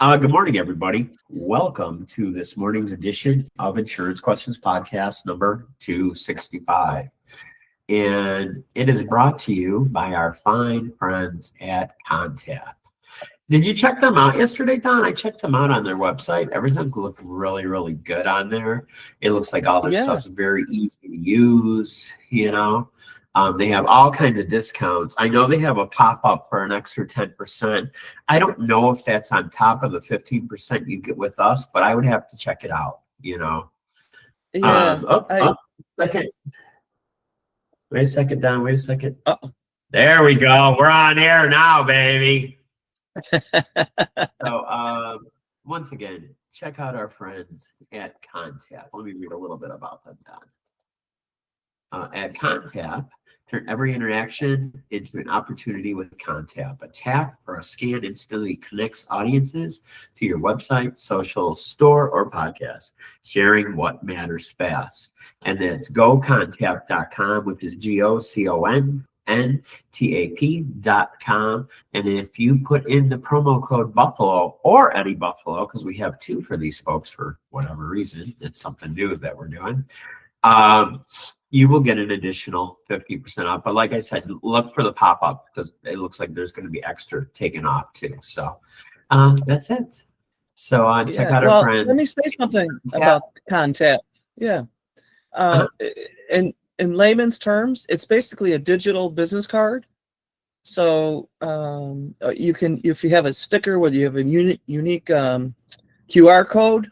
Good morning, everybody. Welcome to this morning's edition of Insurance Questions Podcast number 265. And it is brought to you by our fine friends at Contact. Did you check them out yesterday, Don? I checked them out on their website. Everything looked really, really good on there. It looks like all their stuff's very easy to use, They have all kinds of discounts. I know they have a pop-up for an extra 10%. I don't know if that's on top of the 15% you get with us, but I would have to check it out, Yeah. Second. Wait a second, Don. Wait a second. There we go. We're on air now, baby. So, once again, check out our friends at Contact. Let me read a little bit about them, Don. At Contact, turn every interaction into an opportunity with Contact. A tap or a scan instantly connects audiences to your website, social, store, or podcast, sharing what matters fast. And that's gocontact.com, which is GOCONNTAP.com. And if you put in the promo code Buffalo or Eddie Buffalo, because we have two for these folks for whatever reason, it's something new that we're doing, you will get an additional 50% off. But like I said, look for the pop-up because it looks like there's going to be extra taken off too. So that's it. So check out our friends. Let me say something about Contact. Yeah. In layman's terms, it's basically a digital business card. So you can, if you have a sticker where you have a unique QR code,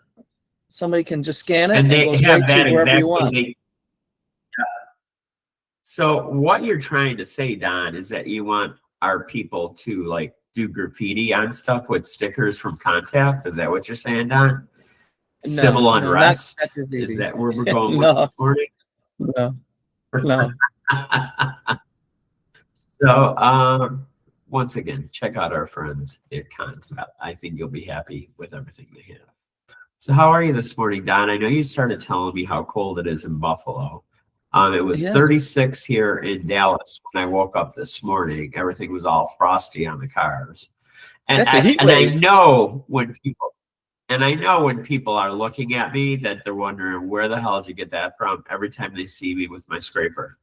somebody can just scan it and it goes right to wherever you want. So what you're trying to say, Don, is that you want our people to like do graffiti on stuff with stickers from Contact? Is that what you're saying, Don? No, Civil unrest? Is that where we're going with this morning? No. So once again, check out our friends at Contact. I think you'll be happy with everything they have. So how are you this morning, Don? I know you started telling me how cold it is in Buffalo. It was 36 here in Dallas when I woke up this morning. Everything was all frosty on the cars. And I know when people are looking at me that they're wondering, where the hell did you get that from? Every time they see me with my scraper.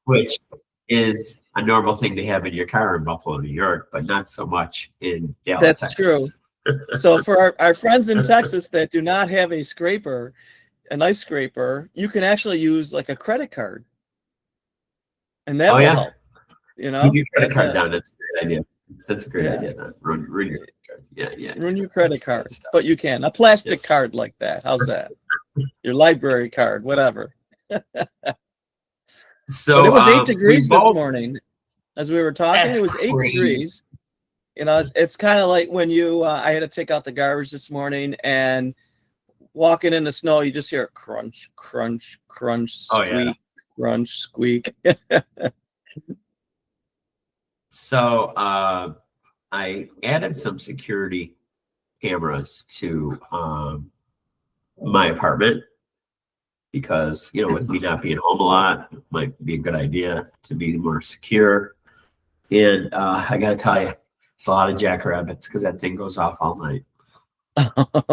Which is a normal thing to have in your car in Buffalo, New York, but not so much in Dallas, That's Texas. true. So for our friends in Texas that do not have a scraper, an ice scraper, you can actually use like a credit card. And that will help. Keep your credit card down. That's a great idea. That's a great idea. Run your credit card. Yeah. Run your credit card. But you can. A plastic card like that. How's that? Your library card, whatever. So but it was 8 degrees this morning. As we were talking, it was 8 degrees. It's kind of like when I had to take out the garbage this morning and walking in the snow, you just hear crunch, crunch, crunch, squeak, crunch, squeak. So I added some security cameras to my apartment because, with me not being home a lot, it might be a good idea to be more secure. And I got to tell you, it's a lot of jackrabbits because that thing goes off all night.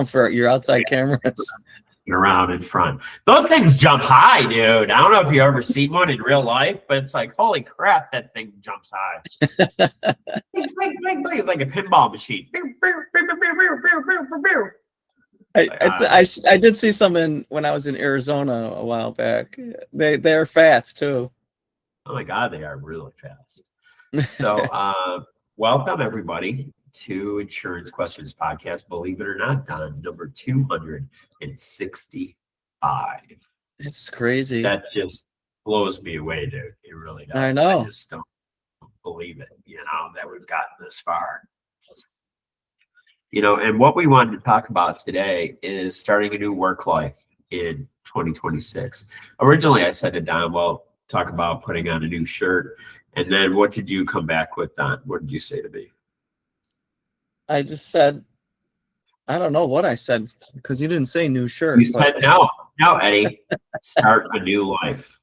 For your outside cameras around in front. Those things jump high, dude. I don't know if you ever seen one in real life, but it's like, holy crap, that thing jumps high. It's like a pinball machine. I did see some when I was in Arizona a while back. They're fast too. Oh my God, they are really fast. So welcome everybody to Insurance Questions Podcast. Believe it or not, Don, number 265. It's crazy. That just blows me away, dude. It really does. I know. I just don't believe it, that we've gotten this far. And what we wanted to talk about today is starting a new work life in 2026. Originally, I said to Don, well, talk about putting on a new shirt. And then what did you come back with, Don? What did you say to me? I just said, I don't know what I said because you didn't say new shirt. You said no, Eddie. Start a new life.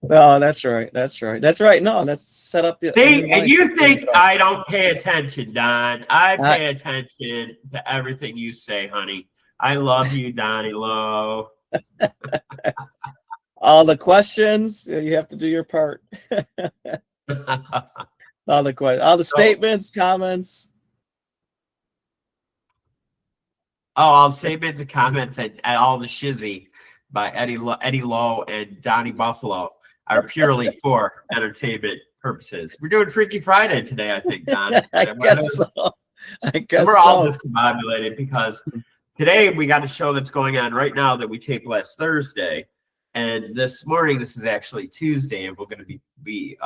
No, that's right. That's right. That's right. No, that's set up a See, new and mindset you for think yourself. I don't pay attention, Don. I I, pay attention to everything you say, honey. I love you, Donnie Lowe. all the questions, you have to do your part. All the questions, all the So, statements, comments. I'll say bits of comments at all the shizzy by Eddie Lowe and Donnie Buffalo are purely for entertainment purposes. We're doing Freaky Friday today, I think, Don. I guess so. I And guess we're all so. discombobulated because today we got a show that's going on right now that we taped last Thursday. And this morning, this is actually Tuesday, and we're going to be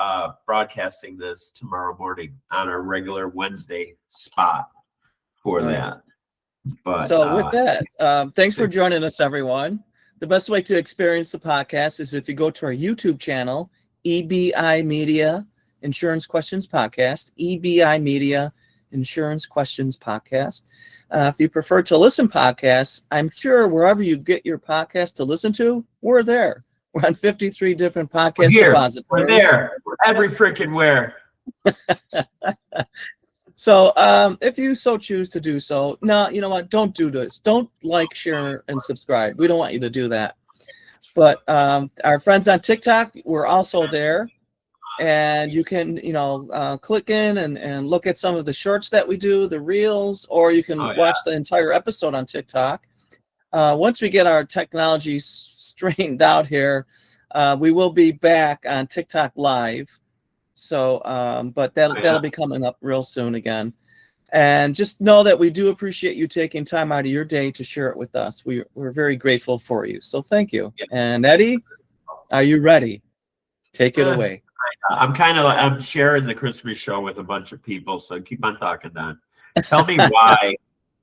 broadcasting this tomorrow morning on our regular Wednesday spot for Right. that. But So with that, thanks for joining us, everyone. The best way to experience the podcast is if you go to our YouTube channel, EBI Media Insurance Questions Podcast, EBI Media Insurance Questions Podcast. If you prefer to listen podcasts, I'm sure wherever you get your podcast to listen to, we're there. We're on 53 different we're podcast here, depositories. we're there, we're every freaking where. So if you so choose to do so, no, you know what? Don't do this. Don't like, share, and subscribe. We don't want you to do that. But our friends on TikTok, we're also there. And you can, click in and look at some of the shorts that we do, the reels, or you can watch the entire episode on TikTok. Once we get our technology straightened out here, we will be back on TikTok Live. So, but that'll be coming up real soon again. And just know that we do appreciate you taking time out of your day to share it with us. We're very grateful for you. So thank you. Yeah. And Eddie, are you ready? Take it away. I'm sharing the Christmas show with a bunch of people, so keep on talking, Don. Tell me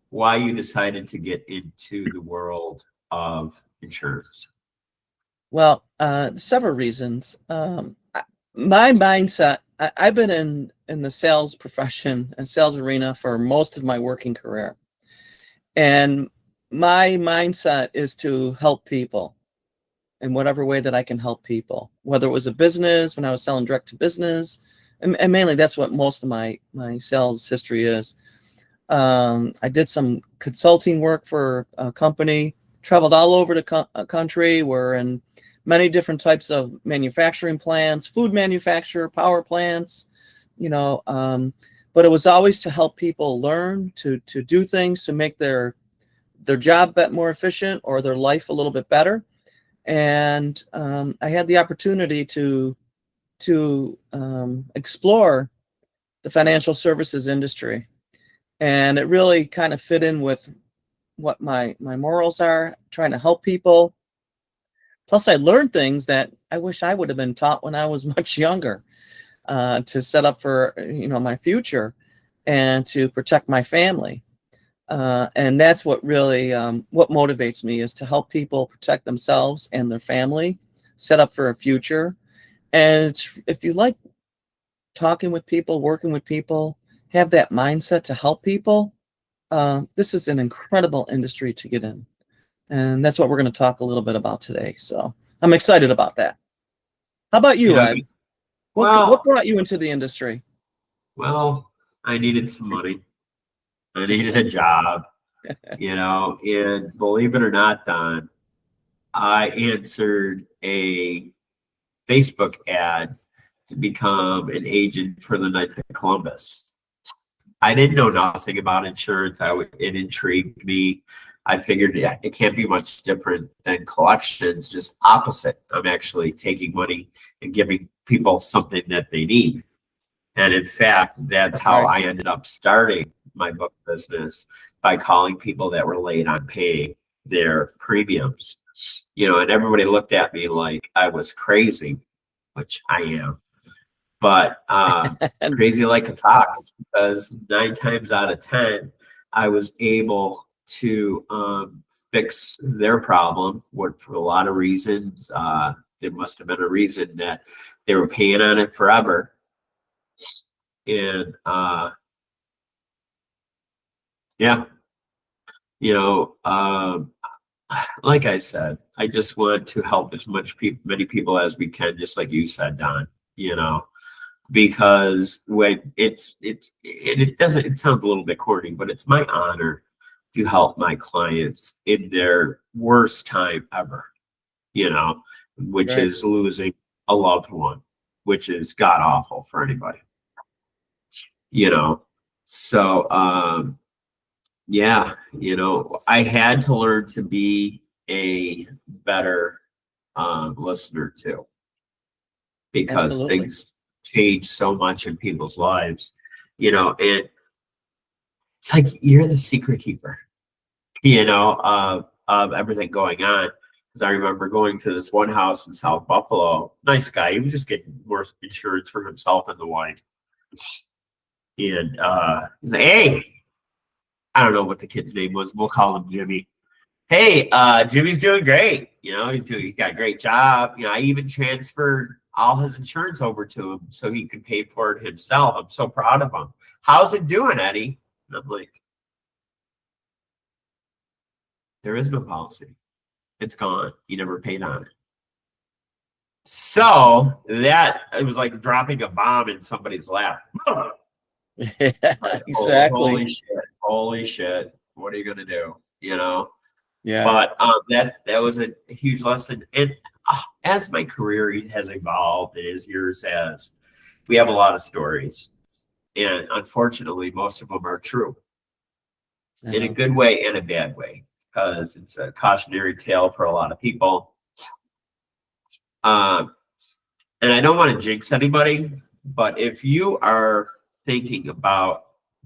why you decided to get into the world of insurance. Well, several reasons. My mindset, I've been in the sales profession and sales arena for most of my working career. And my mindset is to help people in whatever way that I can help people, whether it was a business, when I was selling direct to business, and mainly that's what most of my sales history is. I did some consulting work for a company, traveled all over the country. We're in many different types of manufacturing plants, food manufacturer, power plants, but it was always to help people learn to do things to make their job more efficient or their life a little bit better. And I had the opportunity to explore the financial services industry, and it really kind of fit in with what my morals are, trying to help people. Plus, I learned things that I wish I would have been taught when I was much younger, to set up for my future and to protect my family. And that's what really what motivates me, is to help people protect themselves and their family, set up for a future. And if you like talking with people, working with people, have that mindset to help people, this is an incredible industry to get in. And that's what we're going to talk a little bit about today. So I'm excited about that. How about you, Ed? What brought you into the industry? Well, I needed some money. I needed a job, and believe it or not, Don, I answered a Facebook ad to become an agent for the Knights of Columbus. I didn't know nothing about insurance. It intrigued me. I figured it can't be much different than collections, just opposite. I'm actually taking money and giving people something that they need. And in fact, that's how I ended up starting my book business, by calling people that were late on paying their premiums. And everybody looked at me like I was crazy, which I am. But crazy like a fox, because 9 times out of 10, I was able to fix their problem for a lot of reasons. There must have been a reason that they were paying on it forever. And like I said, I just want to help as many people as we can, just like you said, Don, you know, because when it doesn't, it sounds a little bit corny, but it's my honor to help my clients in their worst time ever, you know, which Right. is losing a loved one, which is god awful for anybody, you know. So, yeah, you know, I had to learn to be a better listener too, because Absolutely. things change so much in people's lives, you know, and it's like you're the secret keeper, you know, of everything going on. Because I remember going to this one house in South Buffalo, nice guy, he was just getting more insurance for himself and the wife. And he's like, hey, I don't know what the kid's name was. We'll call him Jimmy. Hey, Jimmy's doing great. You know, he's got a great job. You know, I even transferred all his insurance over to him so he could pay for it himself. I'm so proud of him. How's it doing, Eddie? And I'm like, there is no policy. It's gone. You never paid on it. So that it was like dropping a bomb in somebody's lap. Yeah, exactly. Holy shit. Holy shit. What are you gonna do? You know? Yeah. But that was a huge lesson. And as my career has evolved, and as yours has, we have a lot of stories, and unfortunately, most of them are true in a good way and a bad way, because it's a cautionary tale for a lot of people. And I don't want to jinx anybody, but if you are thinking about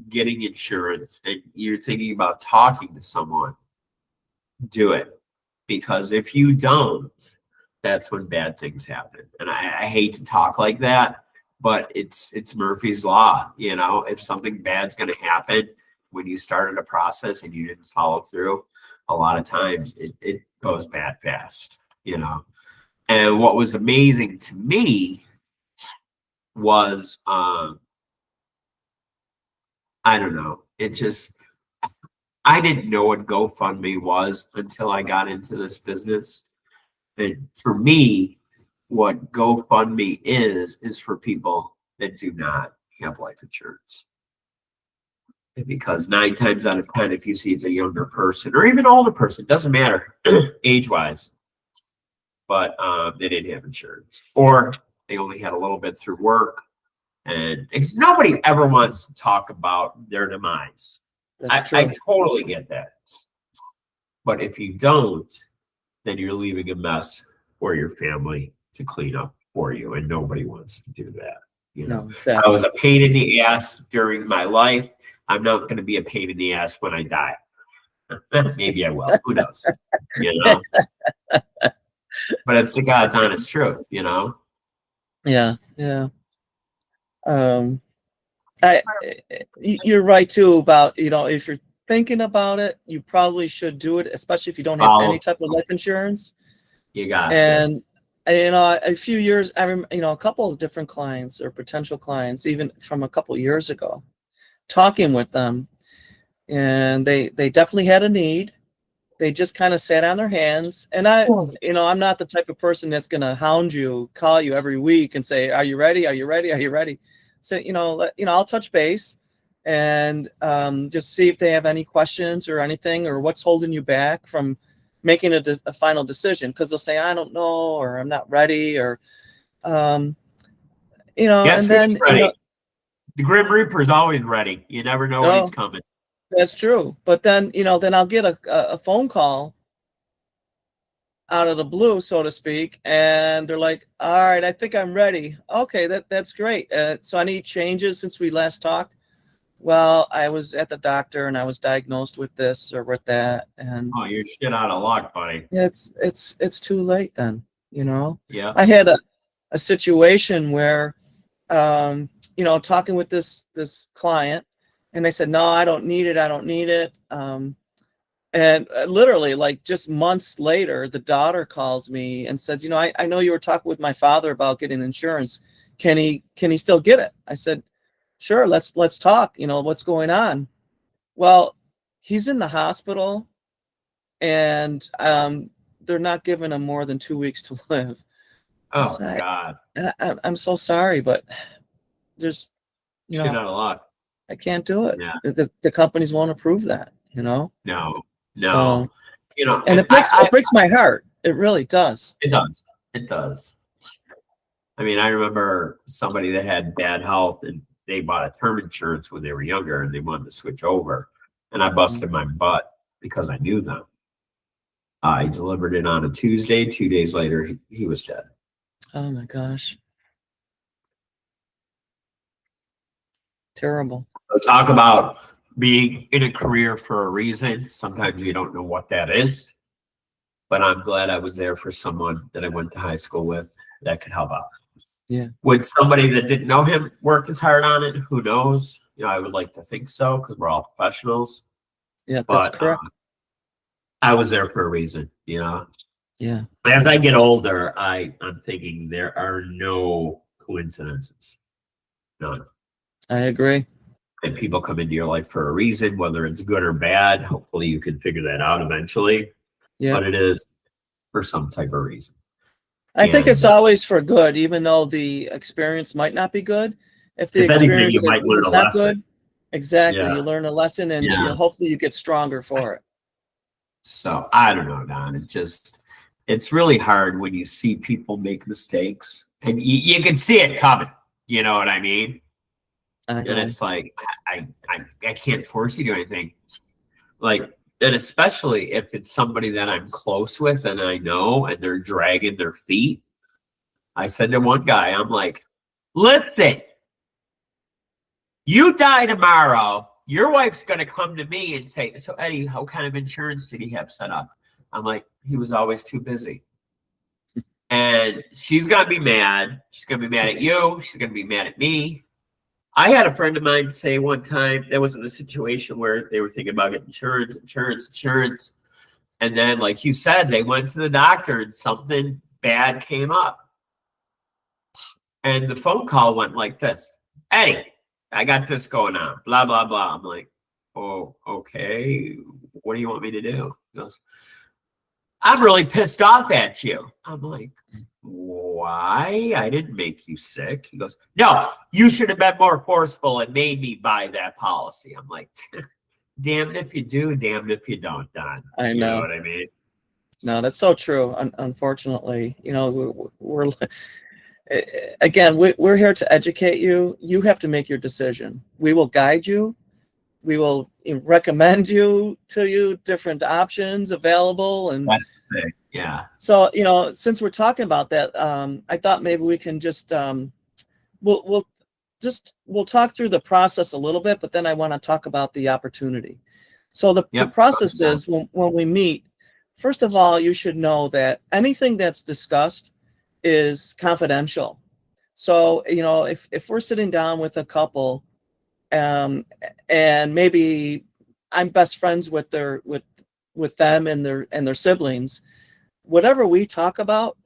getting insurance and you're thinking about talking to someone, do it, because if you don't, that's when bad things happen. And I hate to talk like that, but it's Murphy's law. You know, if something bad's going to happen when you started a process and you didn't follow through, a lot of times it goes bad fast. You know, and what was amazing to me was I don't know, it just, I didn't know what GoFundMe was until I got into this business. And for me, what GoFundMe is for people that do not have life insurance. Because 9 times out of 10, if you see it's a younger person or even older person, doesn't matter age wise, but they didn't have insurance, or they only had a little bit through work. And it's, nobody ever wants to talk about their demise. I totally get that. But if you don't, then you're leaving a mess for your family to clean up for you. And nobody wants to do that. You know, No, exactly. I was a pain in the ass during my life. I'm not going to be a pain in the ass when I die. Maybe I will. Who knows? You know? But it's the God's honest truth, you know? Yeah, yeah. You're right too about, you know, if you're thinking about it, you probably should do it, especially if you don't have any type of life insurance. You got and you know, a few years, I remember, you know, a couple of different clients or potential clients, even from a couple of years ago, talking with them, and they definitely had a need. They just kind of sat on their hands. And you know, I'm not the type of person that's going to hound you, call you every week and say, are you ready? Are you ready? Are you ready? So, you know, I'll touch base and just see if they have any questions or anything, or what's holding you back from making a final decision. Because they'll say, I don't know, or I'm not ready, or, you know, Guess and then, ready? you know, the Grim Reaper is always ready. You never know when he's coming. That's true. But then, you know, then I'll get a phone call out of the blue, so to speak, and they're like, all right, I think I'm ready. Okay, that's great. So any changes since we last talked? Well, I was at the doctor and I was diagnosed with this or with that, and oh, you're shit out of luck, buddy. It's too late then, you know. Yeah. I had a situation where you know, talking with this client, and they said, no, I don't need it. I don't need it. And literally, like, just months later, the daughter calls me and says, you know, I know you were talking with my father about getting insurance. Can he still get it? I said, sure, let's talk. You know, what's going on? Well, he's in the hospital and they're not giving them more than 2 weeks to live. Oh So God. I'm so sorry, but there's, you Shit know, out of luck. I can't do it. Yeah. The companies won't approve that, you know. No. So, You know, and it breaks my heart. It really does. it does. It does. I mean, I remember somebody that had bad health and they bought a term insurance when they were younger and they wanted to switch over. And I busted my butt because I knew them. I delivered it on a Tuesday. 2 days later, he was dead. Oh my gosh. Terrible. So talk about being in a career for a reason. Sometimes you don't know what that is. But I'm glad I was there for someone that I went to high school with that could help out. Yeah. Would somebody that didn't know him work as hard on it? Who knows? You know, I would like to think so because we're all professionals. Yeah, that's But correct. I was there for a reason, you know. Yeah. As I get older, I'm thinking there are no coincidences. None. I agree. And people come into your life for a reason, whether it's good or bad. Hopefully you can figure that out eventually. Yeah. But it is for some type of reason. I think And- it's always for good, even though the experience might not be good. If the If anything, experience you might learn is a not lesson. good, exactly, Yeah. you learn a lesson, and Yeah. you know, hopefully you get stronger for it. So I don't know, Don. It's really hard when you see people make mistakes and you can see it coming. You know what I mean? I And know. it's like, I can't force you to do anything. Like, and especially if it's somebody that I'm close with and I know and they're dragging their feet. I said to one guy, I'm like, listen, you die tomorrow, your wife's going to come to me and say, so Eddie, what kind of insurance did he have set up? I'm like, he was always too busy. And she's going to be mad. She's going to be mad at you. She's going to be mad at me. I had a friend of mine say one time there was in a situation where they were thinking about getting insurance. And then, like you said, they went to the doctor and something bad came up. And the phone call went like this: Eddie, I got this going on, blah, blah, blah. I'm like, oh, okay. What do you want me to do? He goes, I'm really pissed off at you. I'm like, why? I didn't make you sick. He goes, no, you should have been more forceful and made me buy that policy. I'm like, damned if you do, damned if you don't, Don. I You know know. what I mean? No, that's so true. Unfortunately, you know, we're again, we're here to educate you. You have to make your decision. We will guide you. We will recommend you different options available. And That's the thing. Yeah. so, you know, since we're talking about that, I thought maybe we can just we'll talk through the process a little bit, but then I want to talk about the opportunity. So the Yep. process is when we meet, first of all, you should know that anything that's discussed is confidential. So, you know, if we're sitting down with a couple, and maybe I'm best friends with them and their siblings, whatever we talk about,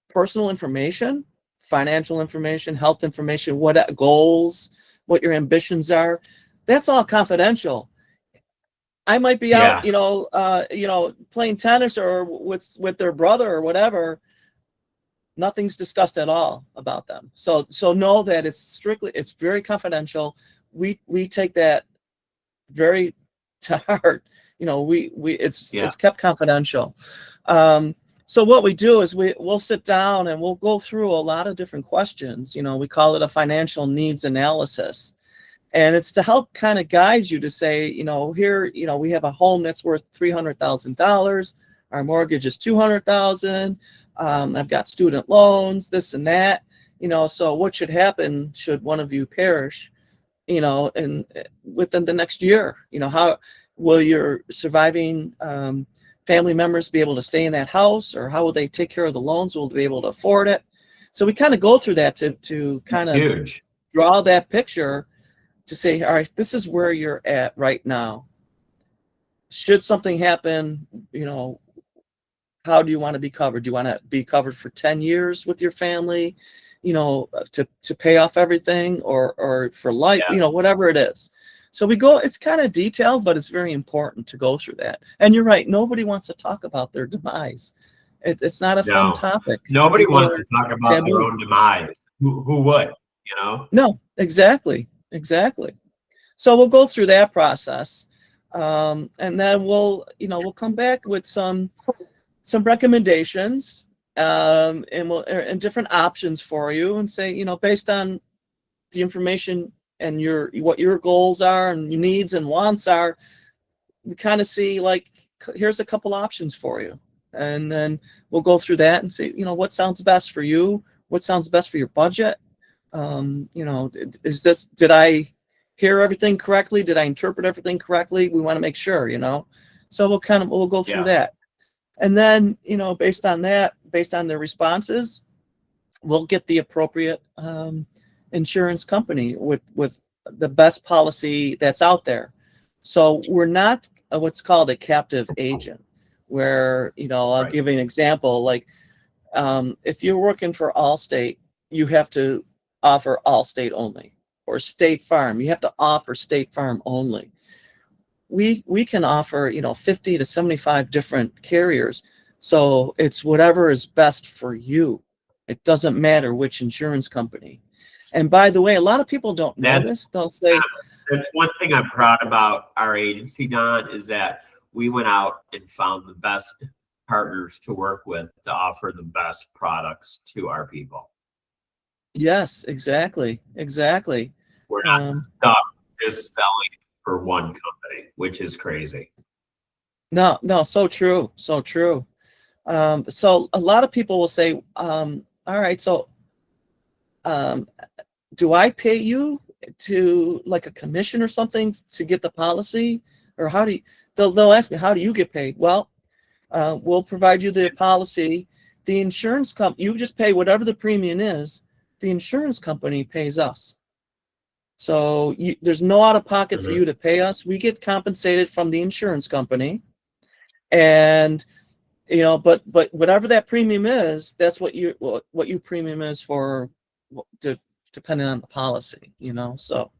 personal information, financial information, health information, what goals, what your ambitions are, that's all confidential. I might be out, playing tennis or with their brother or whatever. Nothing's discussed at all about them. So know that it's very confidential. We take that very to heart. You know, it's kept confidential. So what we do is we'll sit down and we'll go through a lot of different questions. You know, we call it a financial needs analysis. And it's to help kind of guide you to say, you know, here, you know, we have a home that's worth $300,000. Our mortgage is $200,000. I've got student loans, this and that, you know, so what should happen should one of you perish, you know, and within the next year, you know, how will your surviving family members be able to stay in that house, or how will they take care of the loans? Will they be able to afford it? So we kind of go through that to kind of draw that picture to say, all right, this is where you're at right now. Should something happen, you know, how do you want to be covered? Do you want to be covered for 10 years with your family, you know, to pay off everything, or for life, you know, whatever it is. So we go, it's kind of detailed, but it's very important to go through that. And you're right, nobody wants to talk about their demise. It's not a fun No, topic. nobody People wants are to talk about their taboo. own demise. Who would, you know? No, exactly, exactly. So we'll go through that process, and then we'll come back with some recommendations, and different options for you, and say, based on the information and what your goals are and your needs and wants are, we kind of see, like, here's a couple options for you, and then we'll go through that and say, what sounds best for you, what sounds best for your budget. Did I hear everything correctly? Did I interpret everything correctly? We want to make sure, so we'll go through that. And then, based on that, based on their responses, we'll get the appropriate insurance company with the best policy that's out there. So we're not what's called a captive agent, where, I'll Right. give you an example. Like, if you're working for Allstate, you have to offer Allstate only, or State Farm. You have to offer State Farm only. We can offer, 50 to 75 different carriers. So it's whatever is best for you. It doesn't matter which insurance company. And by the way, a lot of people don't know this. They'll say, That's one thing I'm proud about our agency, Don, is that we went out and found the best partners to work with to offer the best products to our people. yes, exactly. We're not Um, stuck just selling for one company, which is crazy. no, so true. So a lot of people will say, all right, so do I pay you to, like, a commission or something to get the policy? Or how do you, they'll ask me, how do you get paid? Well, we'll provide you the policy. The insurance company, you just pay whatever the premium is. The insurance company pays us. So there's no out of pocket for you to pay us. We get compensated from the insurance company. And, but whatever that premium is, that's what your premium is for, depending on the policy, so.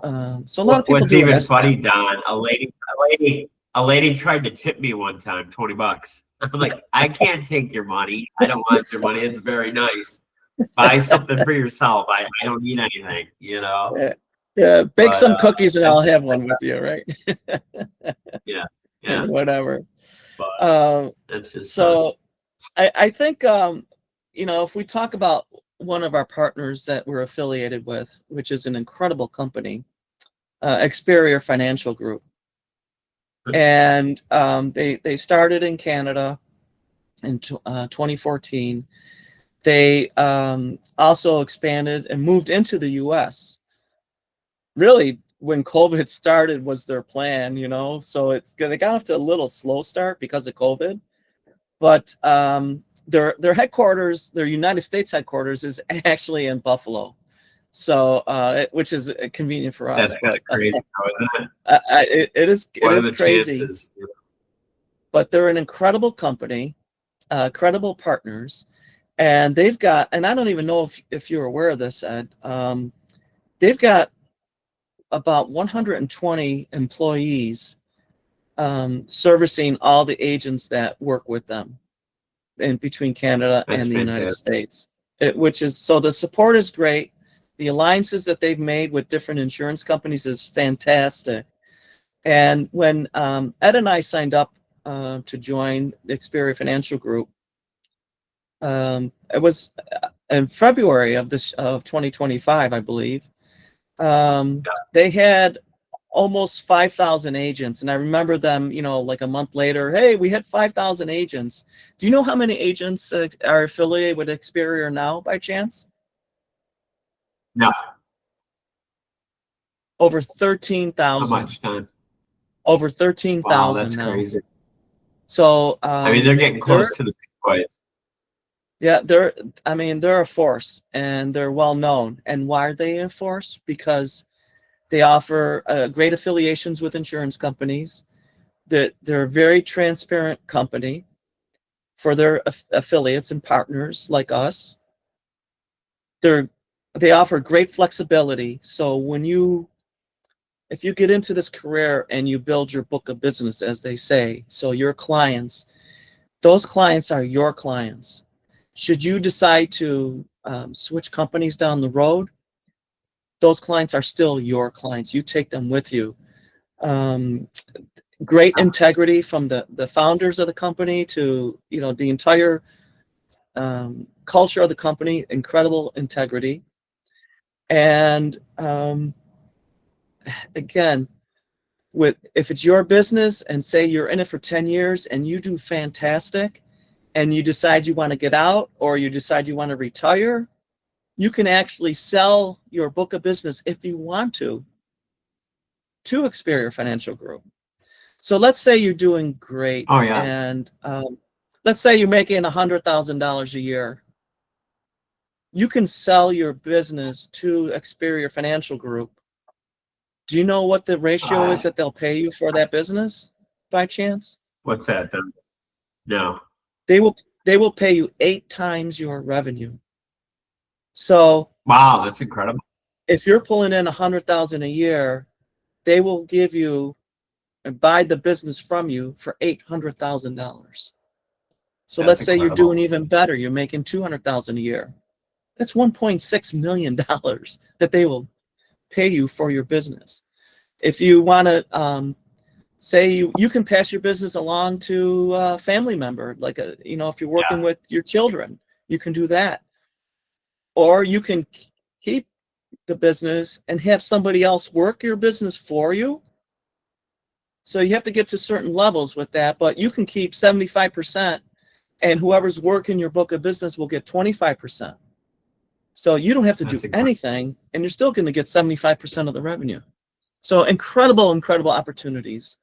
So a lot of people What's do even ask funny, that. Don, a lady tried to tip me one time, $20. I'm like, I can't take your money. I don't want your money. It's very nice. Buy something for yourself. I don't need anything, Yeah, bake But, some cookies and I'll that's- have one with you, right? Yeah. Whatever. But it's just So I think, if we talk about one of our partners that we're affiliated with, which is an incredible company, Experior Financial Group. And they started in Canada in 2014. They also expanded and moved into the US. Really, when COVID started was their plan, so they got off to a little slow start because of COVID. But their headquarters, their United States headquarters, is actually in Buffalo. So which is convenient for us. that's kind of crazy, isn't it is What are the crazy. chances? But they're an incredible company, credible partners, and they've got, and I don't even know if you're aware of this, Ed, they've got about 120 employees servicing all the agents that work with them in between Canada That's and the United fantastic. States. So the support is great. The alliances that they've made with different insurance companies is fantastic. And when Ed and I signed up to join the Experior Financial Group, it was in February of 2025, I believe. They had almost 5,000 agents, and I remember them, like a month later, hey, we had 5,000 agents. Do you know how many agents are affiliated with Experior now, by chance? No. Over How 13,000. much time? Over Wow, 13,000 that's now. crazy. So I mean, they're getting close to the big boys. yeah, they're a force, and they're well known. And why are they a force? Because they offer great affiliations with insurance companies. They're a very transparent company for their affiliates and partners like us. They offer great flexibility. So when you if you get into this career and you build your book of business, as they say, so your clients, those clients are your clients. Should you decide to switch companies down the road, those clients are still your clients. You take them with you. Great integrity from the founders of the company to, the entire culture of the company, incredible integrity. And again, if it's your business and say you're in it for 10 years and you do fantastic and you decide you want to get out or you decide you want to retire, you can actually sell your book of business if you want to Experior Financial Group. So let's say you're doing great. Oh, yeah. And let's say you're making $100,000 a year. You can sell your business to Experior Financial Group. Do you know what the ratio is that they'll pay you for that business by chance? What's that then? No. They will pay you 8 times your revenue. So wow, that's incredible. If you're pulling in $100,000 a year, they will give you and buy the business from you for $800,000. So let's say you're doing even better. You're making $200,000 a year. That's $1.6 million that they will pay you for your business. If you want to say you can pass your business along to a family member, like if you're working with your children, you can do that. Or you can keep the business and have somebody else work your business for you. So you have to get to certain levels with that, but you can keep 75% and whoever's working your book of business will get 25%. So you don't have to do anything and you're still going to get 75% of the revenue. So incredible opportunities.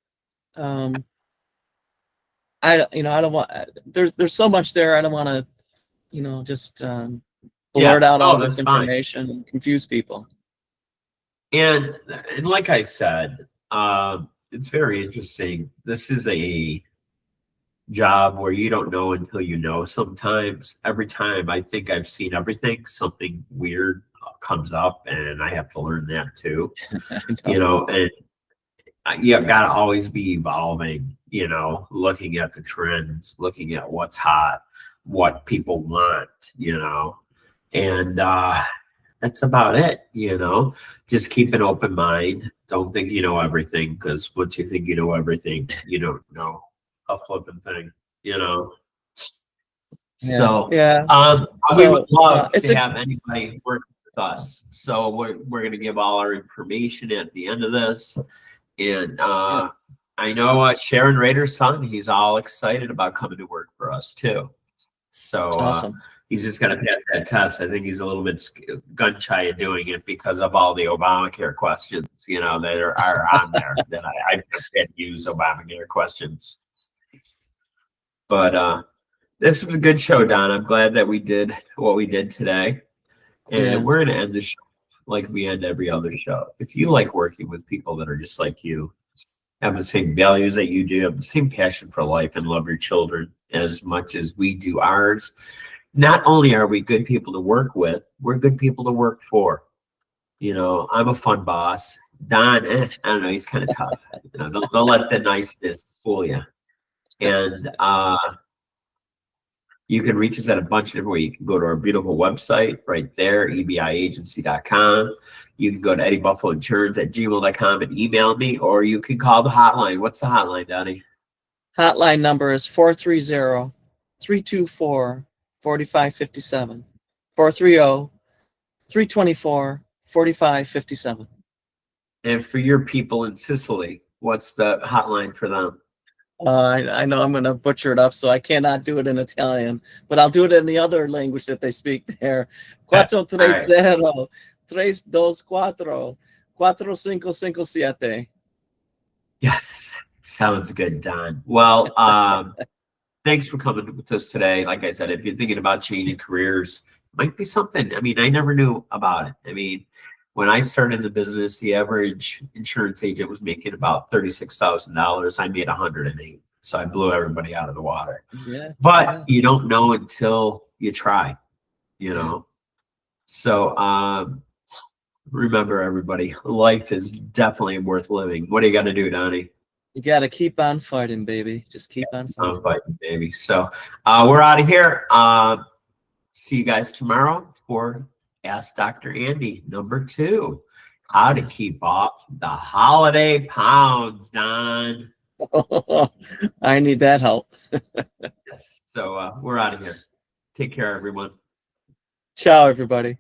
I don't want, there's so much there. I don't want to, just blurt out all this information and confuse people. And like I said, it's very interesting. This is a job where you don't know until you know. Sometimes, every time I think I've seen everything, something weird comes up, and I have to learn that too. And you got to always be evolving. Looking at the trends, looking at what's hot, what people want. And that's about it. Just keep an open mind. Don't think you know everything, because once you think you know everything, you don't know a flipping thing. So we would love to have anybody work with us. So we're going to give all our information at the end of this. And I know Sharon Rader's son, he's all excited about coming to work for us too. So awesome. He's just got to pass that test. I think he's a little bit gun shy of doing it because of all the Obamacare questions, that are on there that I can't use Obamacare questions. But this was a good show, Don. I'm glad that we did what we did today. And we're going to end the show like we end every other show. If you like working with people that are just like you, have the same values that you do, have the same passion for life, and love your children as much as we do ours, not only are we good people to work with, we're good people to work for. I'm a fun boss. Don, I don't know, he's kind of tough. Don't let the niceness fool you. And you can reach us at a bunch of different ways. You can go to our beautiful website right there, ebiagency.com. You can go to eddiebuffaloinsurance@gmail.com and email me, or you can call the hotline. What's the hotline, Donnie? Hotline number is 430-324-4557. 430-324-4557. And for your people in Sicily, what's the hotline for them? I know I'm going to butcher it up, so I cannot do it in Italian, but I'll do it in the other language that they speak there. 430-324-4557. Yes, sounds good, Don. Well, thanks for coming with us today. Like I said, if you're thinking about changing careers, might be something. I mean, I never knew about it. I mean, when I started the business, the average insurance agent was making about $36,000. I made $108,000, so I blew everybody out of the water. But you don't know until you try, So remember, everybody, life is definitely worth living. What do you got to do, Donnie? You got to keep on fighting, baby. Just keep on fighting. I'm fighting, baby. So we're out of here. See you guys tomorrow for Ask Dr. Andy, number 2. How to keep off the holiday pounds, Don. I need that help. Yes. So we're out of here. Take care, everyone. Ciao, everybody.